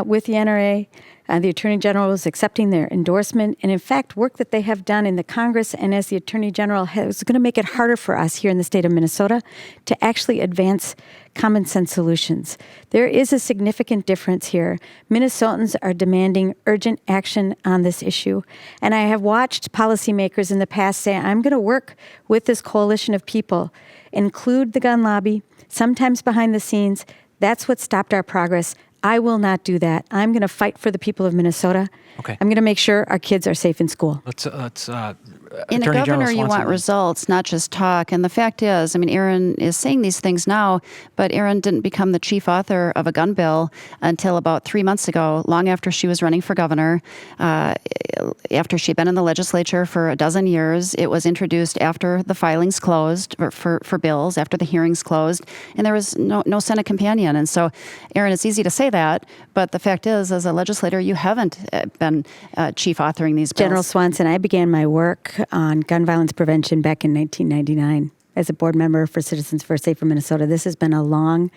with the NRA. The Attorney General was accepting their endorsement. And in fact, work that they have done in the Congress and as the Attorney General is going to make it harder for us here in the state of Minnesota to actually advance common sense solutions. There is a significant difference here. Minnesotans are demanding urgent action on this issue. And I have watched policymakers in the past say, I'm going to work with this coalition of people, include the gun lobby, sometimes behind the scenes. That's what stopped our progress. I will not do that. I'm going to fight for the people of Minnesota. Okay. I'm going to make sure our kids are safe in school. Let's In a Attorney General governor, you want Swanson. results, not just talk. And the fact is, Erin is saying these things now, but Erin didn't become the chief author of a gun bill until about 3 months ago, long after she was running for governor, after she'd been in the legislature for a dozen years. It was introduced after the filings closed for bills, after the hearings closed, and there was no Senate companion. And so, Erin, it's easy to say that, but the fact is, as a legislator, you haven't been chief authoring these bills. General Swanson, I began my work on gun violence prevention back in 1999 as a board member for Citizens for a Safer Minnesota. This has been a long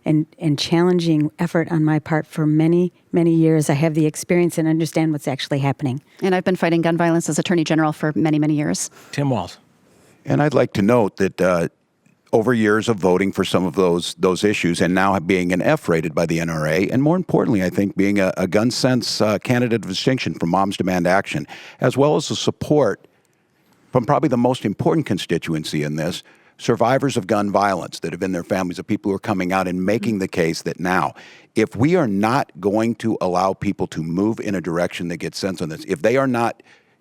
and challenging effort on my part for many, many years. I have the experience and understand what's actually happening. And I've been fighting gun violence as Attorney General for many, many years. Tim Walz. And I'd like to note that over years of voting for some of those issues and now being an F rated by the NRA, and more importantly, I think being a gun sense candidate of distinction from Moms Demand Action, as well as the support from probably the most important constituency in this, survivors of gun violence that have been their families, of people who are coming out and making the case that now, if we are not going to allow people to move in a direction that gets sense on this, if they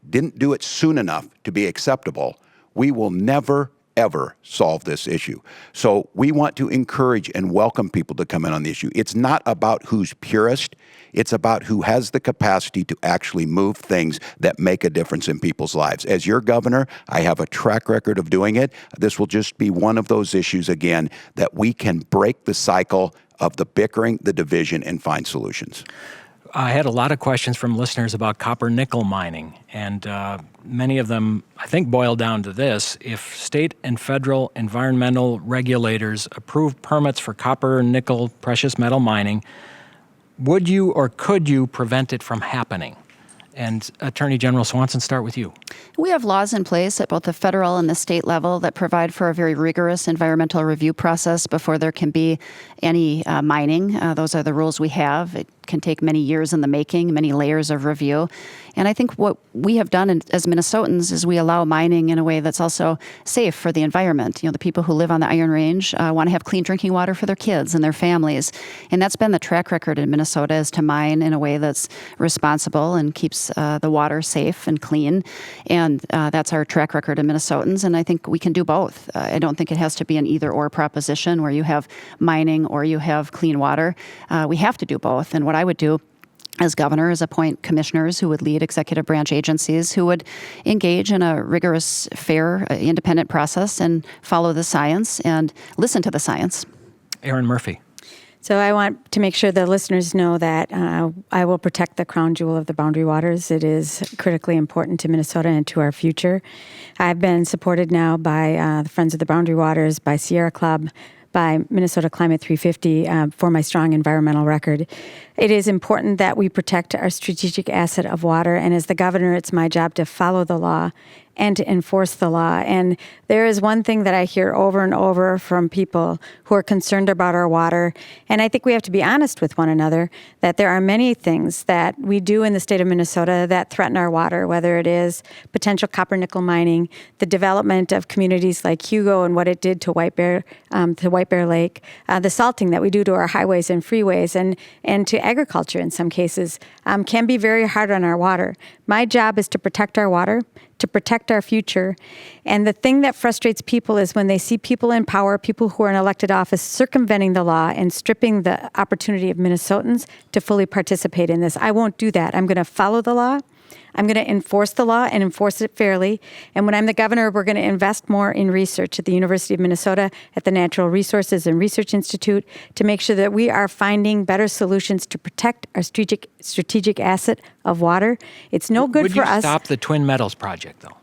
didn't do it soon enough to be acceptable, we will never, ever solve this issue. So we want to encourage and welcome people to come in on the issue. It's not about who's purest. It's about who has the capacity to actually move things that make a difference in people's lives. As your governor, I have a track record of doing it. This will just be one of those issues, again, that we can break the cycle of the bickering, the division, and find solutions. I had a lot of questions from listeners about copper nickel mining, and many of them, I think, boil down to this. If state and federal environmental regulators approve permits for copper and nickel precious metal mining, would you or could you prevent it from happening? And Attorney General Swanson, start with you. We have laws in place at both the federal and the state level that provide for a very rigorous environmental review process before there can be any mining. Those are the rules we have. It can take many years in the making, many layers of review. And I think what we have done as Minnesotans is we allow mining in a way that's also safe for the environment. You know, the people who live on the Iron Range want to have clean drinking water for their kids and their families. And that's been the track record in Minnesota, is to mine in a way that's responsible and keeps the water safe and clean. And that's our track record in Minnesotans. And I think we can do both. I don't think it has to be an either or proposition where you have mining or you have clean water. We have to do both. And what I would do as governor is appoint commissioners who would lead executive branch agencies who would engage in a rigorous, fair, independent process and follow the science and listen to the science. Erin Murphy. So I want to make sure the listeners know that I will protect the crown jewel of the Boundary Waters. It is critically important to Minnesota and to our future. I've been supported now by the Friends of the Boundary Waters, by Sierra Club, by Minnesota Climate 350 for my strong environmental record. It is important that we protect our strategic asset of water, and as the governor, it's my job to follow the law and to enforce the law. And there is one thing that I hear over and over from people who are concerned about our water, and I think we have to be honest with one another, that there are many things that we do in the state of Minnesota that threaten our water, whether it is potential copper nickel mining, the development of communities like Hugo and what it did to White Bear Lake, the salting that we do to our highways and freeways, and to agriculture in some cases, can be very hard on our water. My job is to protect our water, to protect our future. And the thing that frustrates people is when they see people in power, people who are in elected office, circumventing the law and stripping the opportunity of Minnesotans to fully participate in this. I won't do that. I'm going to follow the law. I'm going to enforce the law and enforce it fairly. And when I'm the governor, we're going to invest more in research at the University of Minnesota, at the Natural Resources and Research Institute, to make sure that we are finding better solutions to protect our strategic asset of water. It's no good for us. Would you stop the Twin Metals project, though?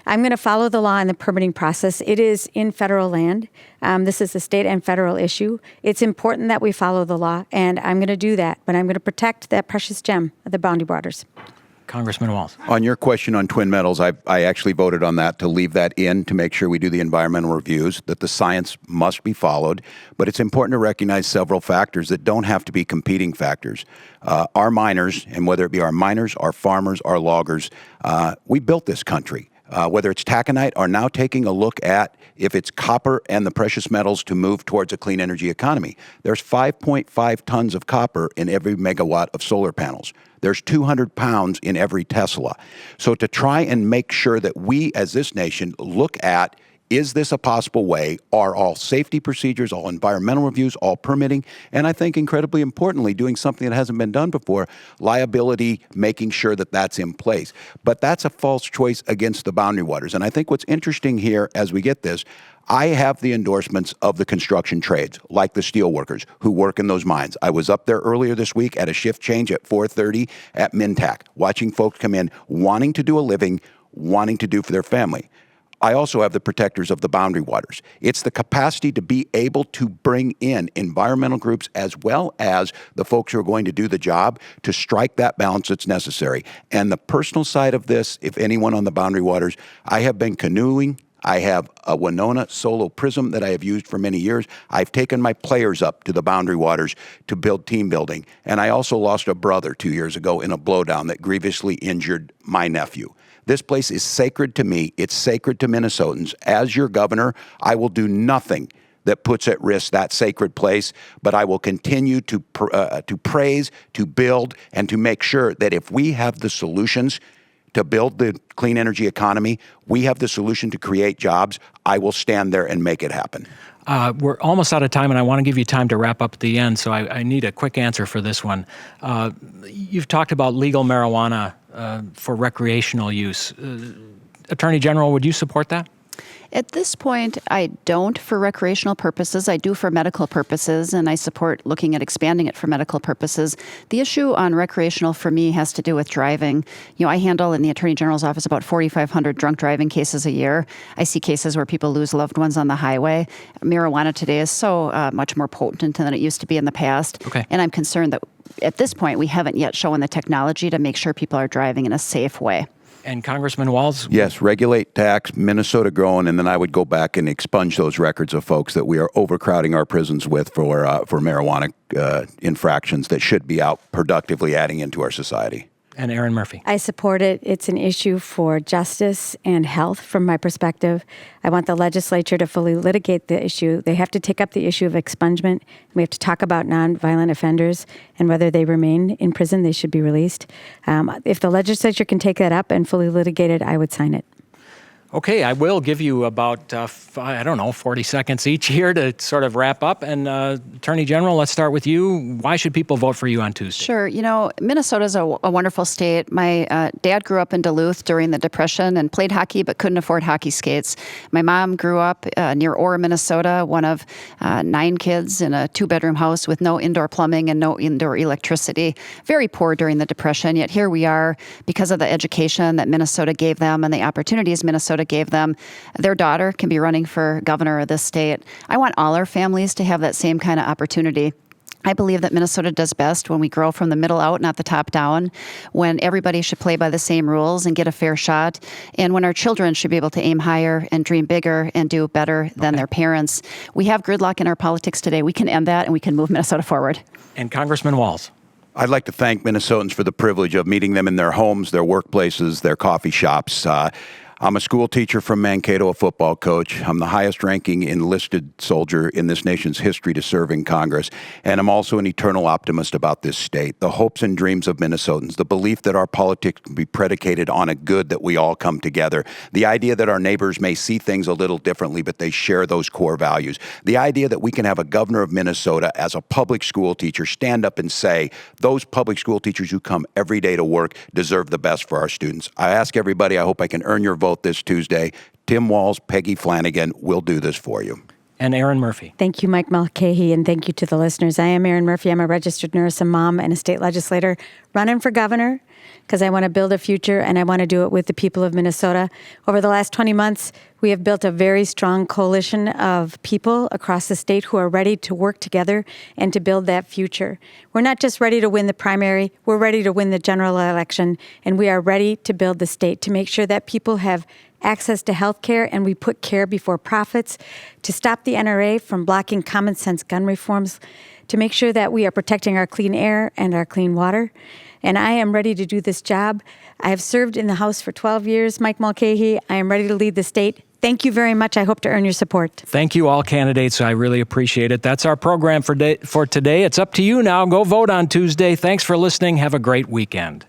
I'm going to follow the law and the permitting process. It is in federal land. This is a state and federal issue. It's important that we follow the law, and I'm going to do that. But I'm going to protect that precious gem of the Boundary Waters. Congressman Walz. On your question on Twin Metals, I actually voted on that to leave that in to make sure we do the environmental reviews, that the science must be followed. But it's important to recognize several factors that don't have to be competing factors. Our miners, and whether it be our miners, our farmers, our loggers, we built this country. Whether it's taconite, are now taking a look at if it's copper and the precious metals to move towards a clean energy economy. There's 5.5 tons of copper in every megawatt of solar panels. There's 200 pounds in every Tesla. So to try and make sure that we as this nation look at, is this a possible way? Are all safety procedures, all environmental reviews, all permitting, and I think incredibly importantly, doing something that hasn't been done before, liability, making sure that that's in place. But that's a false choice against the Boundary Waters. And I think what's interesting here as we get this, I have the endorsements of the construction trades, like the steel workers who work in those mines. I was up there earlier this week at a shift change at 4:30 at Mintac, watching folks come in, wanting to do a living, wanting to do for their family. I also have the protectors of the Boundary Waters. It's the capacity to be able to bring in environmental groups as well as the folks who are going to do the job to strike that balance that's necessary. And the personal side of this, if anyone on the Boundary Waters, I have been canoeing. I have a Winona Solo Prism that I have used for many years. I've taken my players up to the Boundary Waters to build team building. And I also lost a brother 2 years ago in a blowdown that grievously injured my nephew. This place is sacred to me. It's sacred to Minnesotans. As your governor, I will do nothing that puts at risk that sacred place, but I will continue to praise, to build, and to make sure that if we have the solutions to build the clean energy economy, we have the solution to create jobs, I will stand there and make it happen. We're almost out of time, and I want to give you time to wrap up at the end, so I need a quick answer for this one. You've talked about legal marijuana for recreational use. Attorney General, would you support that? At this point, I don't for recreational purposes. I do for medical purposes, and I support looking at expanding it for medical purposes. The issue on recreational for me has to do with driving. I handle in the Attorney General's office about 4,500 drunk driving cases a year. I see cases where people lose loved ones on the highway. Marijuana today is so much more potent than it used to be in the past. Okay. And I'm concerned that at this point, we haven't yet shown the technology to make sure people are driving in a safe way. And Congressman Walz? Yes, regulate, tax, Minnesota grown, and then I would go back and expunge those records of folks that we are overcrowding our prisons with for marijuana infractions that should be out productively adding into our society. And Erin Murphy? I support it. It's an issue for justice and health from my perspective. I want the legislature to fully litigate the issue. They have to take up the issue of expungement. We have to talk about nonviolent offenders and whether they remain in prison, they should be released. If the legislature can take that up and fully litigate it, I would sign it. Okay, I will give you about, 40 seconds each here to sort of wrap up. And Attorney General, let's start with you. Why should people vote for you on Tuesday? Sure. Minnesota's a wonderful state. My dad grew up in Duluth during the Depression and played hockey but couldn't afford hockey skates. My mom grew up near Orr, Minnesota, one of 9 kids in a 2-bedroom house with no indoor plumbing and no indoor electricity. Very poor during the Depression, yet here we are because of the education that Minnesota gave them and the opportunities Minnesota gave them. Their daughter can be running for governor of this state. I want all our families to have that same kind of opportunity. I believe that Minnesota does best when we grow from the middle out, not the top down, when everybody should play by the same rules and get a fair shot, and when our children should be able to aim higher and dream bigger and do better than their parents. We have gridlock in our politics today. We can end that and we can move Minnesota forward. And Congressman Walz? I'd like to thank Minnesotans for the privilege of meeting them in their homes, their workplaces, their coffee shops. I'm a school teacher from Mankato, a football coach. I'm the highest ranking enlisted soldier in this nation's history to serve in Congress. And I'm also an eternal optimist about this state. The hopes and dreams of Minnesotans, the belief that our politics can be predicated on a good that we all come together. The idea that our neighbors may see things a little differently, but they share those core values. The idea that we can have a governor of Minnesota as a public school teacher stand up and say, those public school teachers who come every day to work deserve the best for our students. I ask everybody, I hope I can earn your vote this Tuesday. Tim Walz, Peggy Flanagan will do this for you. And Erin Murphy? Thank you, Mike Mulcahy, and thank you to the listeners. I am Erin Murphy. I'm a registered nurse, a mom, and a state legislator running for governor because I want to build a future and I want to do it with the people of Minnesota. Over the last 20 months, we have built a very strong coalition of people across the state who are ready to work together and to build that future. We're not just ready to win the primary, we're ready to win the general election, and we are ready to build the state to make sure that people have access to health care, and we put care before profits, to stop the NRA from blocking common sense gun reforms, to make sure that we are protecting our clean air and our clean water. And I am ready to do this job. I have served in the House for 12 years, Mike Mulcahy. I am ready to lead the state. Thank you very much. I hope to earn your support. Thank you, all candidates. I really appreciate it. That's our program for today. It's up to you now. Go vote on Tuesday. Thanks for listening. Have a great weekend.